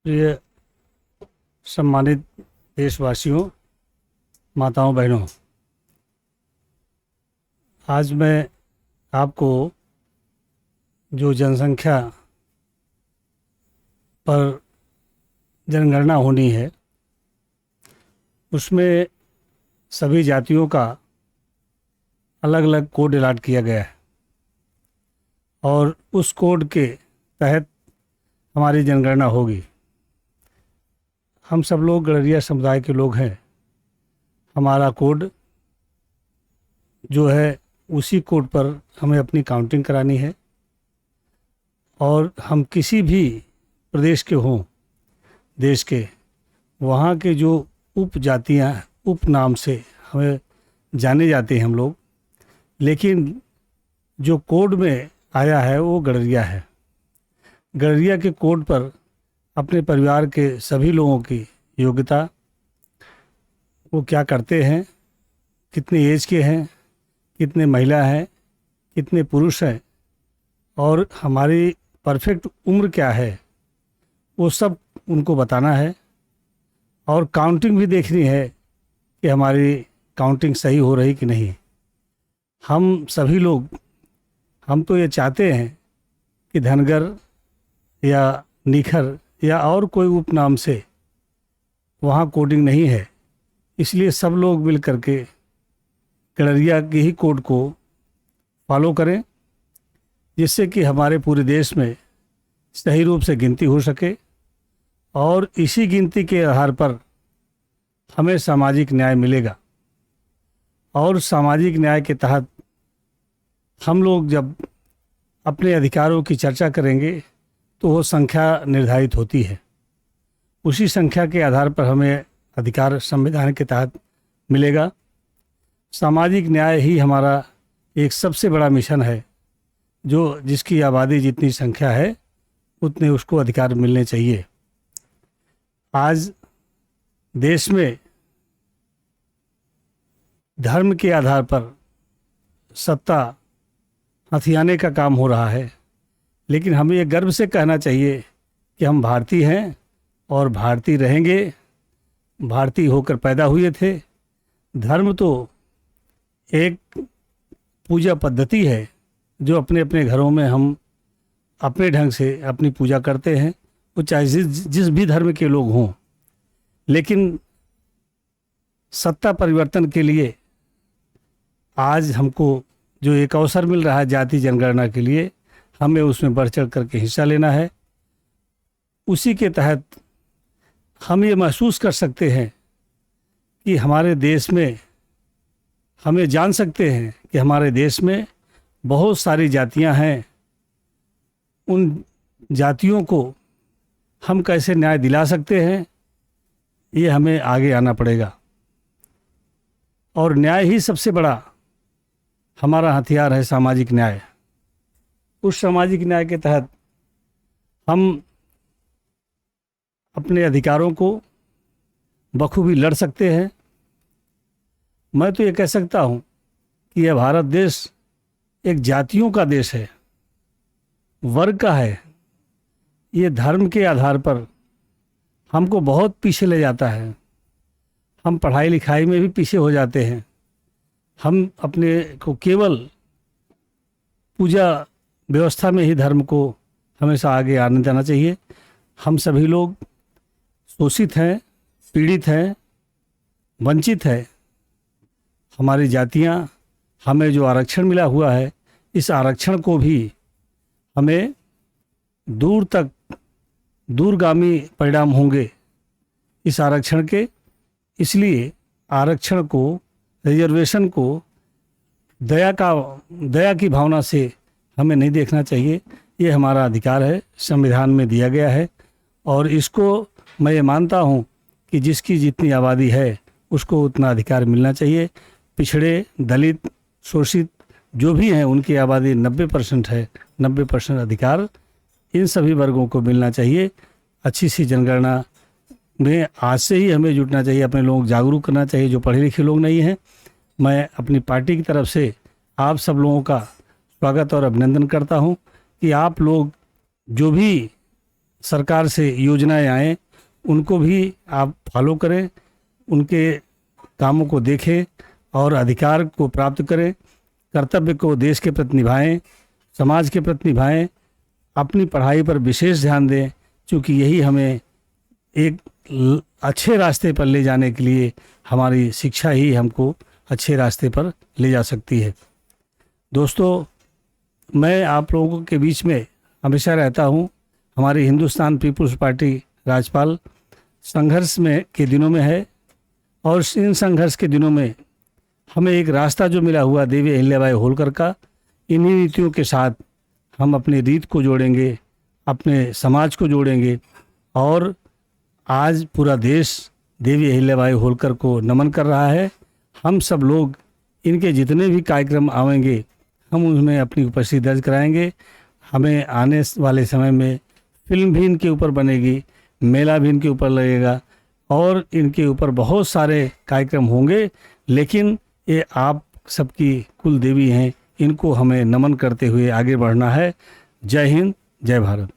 प्रिय सम्मानित देशवासियों, माताओं, बहनों, आज मैं आपको जो जनसंख्या पर जनगणना होनी है उसमें सभी जातियों का अलग अलग कोड अलॉट किया गया है और उस कोड के तहत हमारी जनगणना होगी। हम सब लोग गड़रिया समुदाय के लोग हैं। हमारा कोड जो है उसी कोड पर हमें अपनी काउंटिंग करानी है और हम किसी भी प्रदेश के हों, देश के, वहाँ के जो उप जातियाँ उप नाम से हमें जाने जाते हैं हम लोग, लेकिन जो कोड में आया है वो गड़रिया है। गड़रिया के कोड पर अपने परिवार के सभी लोगों की योग्यता, वो क्या करते हैं, कितने एज के हैं, कितने महिला हैं, कितने पुरुष हैं और हमारी परफेक्ट उम्र क्या है, वो सब उनको बताना है और काउंटिंग भी देखनी है कि हमारी काउंटिंग सही हो रही कि नहीं। हम सभी लोग, हम तो ये चाहते हैं कि धनगर या निखर या और कोई उपनाम से वहाँ कोडिंग नहीं है, इसलिए सब लोग मिल करके गड़रिया के ही कोड को फॉलो करें, जिससे कि हमारे पूरे देश में सही रूप से गिनती हो सके और इसी गिनती के आधार पर हमें सामाजिक न्याय मिलेगा। और सामाजिक न्याय के तहत हम लोग जब अपने अधिकारों की चर्चा करेंगे तो वो संख्या निर्धारित होती है। उसी संख्या के आधार पर हमें अधिकार संविधान के तहत मिलेगा। सामाजिक न्याय ही हमारा एक सबसे बड़ा मिशन है, जो जिसकी आबादी जितनी संख्या है उतने उसको अधिकार मिलने चाहिए। आज देश में धर्म के आधार पर सत्ता हथियाने का काम हो रहा है, लेकिन हमें ये गर्व से कहना चाहिए कि हम भारतीय हैं और भारतीय रहेंगे। भारतीय होकर पैदा हुए थे। धर्म तो एक पूजा पद्धति है जो अपने अपने घरों में हम अपने ढंग से अपनी पूजा करते हैं, वो चाहे जिस भी धर्म के लोग हों। लेकिन सत्ता परिवर्तन के लिए आज हमको जो एक अवसर मिल रहा है जाति जनगणना के लिए, हमें उसमें बढ़ चढ़ करके हिस्सा लेना है। उसी के तहत हम ये महसूस कर सकते हैं कि हमारे देश में, हमें जान सकते हैं कि हमारे देश में बहुत सारी जातियां हैं। उन जातियों को हम कैसे न्याय दिला सकते हैं, ये हमें आगे आना पड़ेगा। और न्याय ही सबसे बड़ा हमारा हथियार है, सामाजिक न्याय। उस सामाजिक न्याय के तहत हम अपने अधिकारों को बखूबी लड़ सकते हैं। मैं तो ये कह सकता हूँ कि यह भारत देश एक जातियों का देश है, वर्ग का है। ये धर्म के आधार पर हमको बहुत पीछे ले जाता है। हम पढ़ाई लिखाई में भी पीछे हो जाते हैं। हम अपने को केवल पूजा व्यवस्था में ही धर्म को हमेशा आगे आने देना चाहिए। हम सभी लोग शोषित हैं, पीड़ित हैं, वंचित हैं। हमारी जातियां, हमें जो आरक्षण मिला हुआ है, इस आरक्षण को भी हमें दूर तक दूरगामी परिणाम होंगे इस आरक्षण के। इसलिए आरक्षण को, रिजर्वेशन को दया की भावना से हमें नहीं देखना चाहिए। ये हमारा अधिकार है, संविधान में दिया गया है और इसको मैं ये मानता हूँ कि जिसकी जितनी आबादी है उसको उतना अधिकार मिलना चाहिए। पिछड़े, दलित, शोषित जो भी हैं उनकी आबादी 90% है। 90% अधिकार इन सभी वर्गों को मिलना चाहिए। अच्छी सी जनगणना में आज से ही हमें जुटना चाहिए, अपने लोग जागरूक करना चाहिए जो पढ़े लिखे लोग नहीं हैं। मैं अपनी पार्टी की तरफ से आप सब लोगों का स्वागत और अभिनंदन करता हूं कि आप लोग जो भी सरकार से योजनाएं आएँ उनको भी आप फॉलो करें, उनके कामों को देखें और अधिकार को प्राप्त करें, कर्तव्य को देश के प्रति निभाएं, समाज के प्रति निभाएं, अपनी पढ़ाई पर विशेष ध्यान दें, क्योंकि यही हमें एक अच्छे रास्ते पर ले जाने के लिए, हमारी शिक्षा ही हमको अच्छे रास्ते पर ले जा सकती है। दोस्तों, मैं आप लोगों के बीच में हमेशा रहता हूँ। हमारी हिंदुस्तान पीपुल्स पार्टी राज्यपाल संघर्ष में के दिनों में है, और इन संघर्ष के दिनों में हमें एक रास्ता जो मिला हुआ देवी अहिल्याबाई होलकर का, इन्हीं नीतियों के साथ हम अपनी रीत को जोड़ेंगे, अपने समाज को जोड़ेंगे, और आज पूरा देश देवी अहिल्याबाई होलकर को नमन कर रहा है। हम सब लोग इनके जितने भी कार्यक्रम आवेंगे हम उनमें अपनी उपस्थिति दर्ज कराएंगे। हमें आने वाले समय में फिल्म भी इनके ऊपर बनेगी, मेला भी इनके ऊपर लगेगा, और इनके ऊपर बहुत सारे कार्यक्रम होंगे। लेकिन ये आप सबकी कुल देवी हैं, इनको हमें नमन करते हुए आगे बढ़ना है। जय हिंद, जय भारत।